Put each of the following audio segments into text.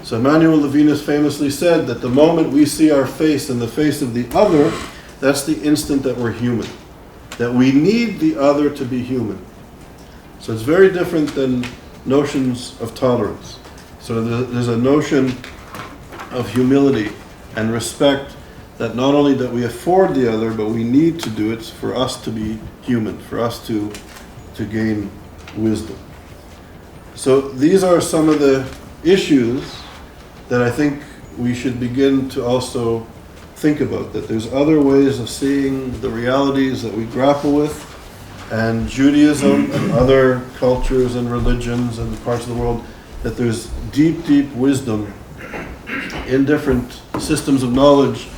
So Emmanuel Levinas famously said that the moment we see our face in the face of the other, that's the instant that we're human, that we need the other to be human. So it's very different than notions of tolerance. So there's a notion of humility and respect that not only that we afford the other, but we need to do it for us to be human, for us to gain wisdom. So these are some of the issues that I think we should begin to also think about, that there's other ways of seeing the realities that we grapple with, and Judaism and other cultures and religions and parts of the world, that there's deep, deep wisdom in different systems of knowledge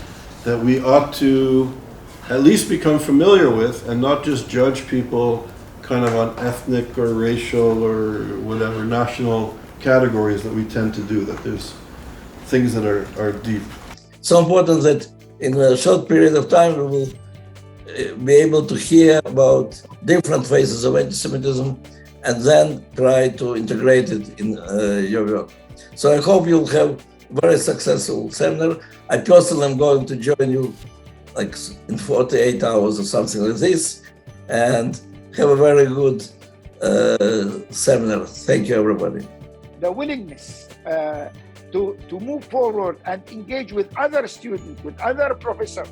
that we ought to at least become familiar with, and not just judge people kind of on ethnic or racial or whatever national categories that we tend to do, that there's things that are deep. So important that in a short period of time we will be able to hear about different phases of anti-Semitism and then try to integrate it in your work. So I hope you'll have a very successful seminar. I personally am going to join you like in 48 hours or something like this, and have a very good seminar. Thank you, everybody. The willingness to move forward and engage with other students, with other professors,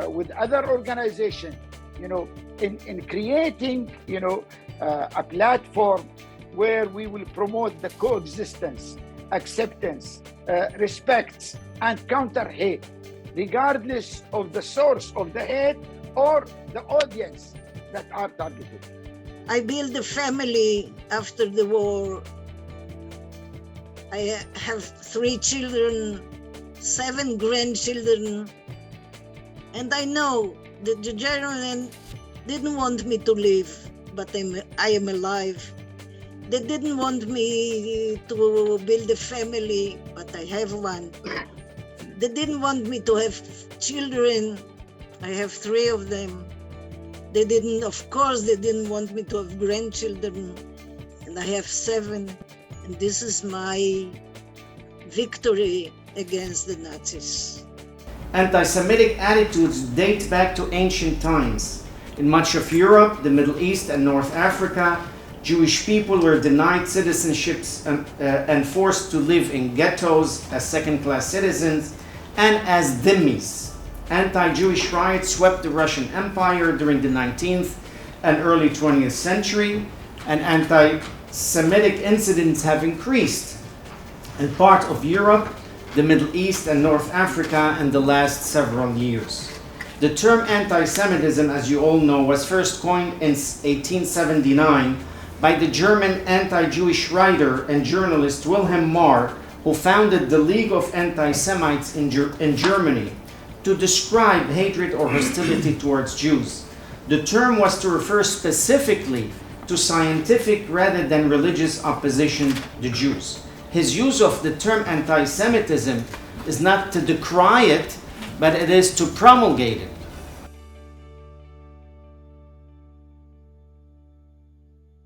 with other organizations, in creating, a platform where we will promote the coexistence, acceptance, respect, and counter hate, regardless of the source of the hate or the audience that are targeted. I built a family after the war. I have 3 children, 7 grandchildren, and I know that the Germans didn't want me to live, but I am alive. They didn't want me to build a family, but I have one. They didn't want me to have children. I have 3 of them. They didn't want me to have grandchildren, and I have 7. And this is my victory against the Nazis. Anti-Semitic attitudes date back to ancient times. In much of Europe, the Middle East, and North Africa, Jewish people were denied citizenships and forced to live in ghettos as second-class citizens and as dhimmis. Anti-Jewish riots swept the Russian Empire during the 19th and early 20th century, and anti-Semitic incidents have increased in part of Europe, the Middle East, and North Africa in the last several years. The term anti-Semitism, as you all know, was first coined in 1879 by the German anti-Jewish writer and journalist Wilhelm Marr, who founded the League of Anti-Semites in Germany to describe hatred or hostility towards Jews. The term was to refer specifically to scientific rather than religious opposition to Jews. His use of the term anti-Semitism is not to decry it, but it is to promulgate it.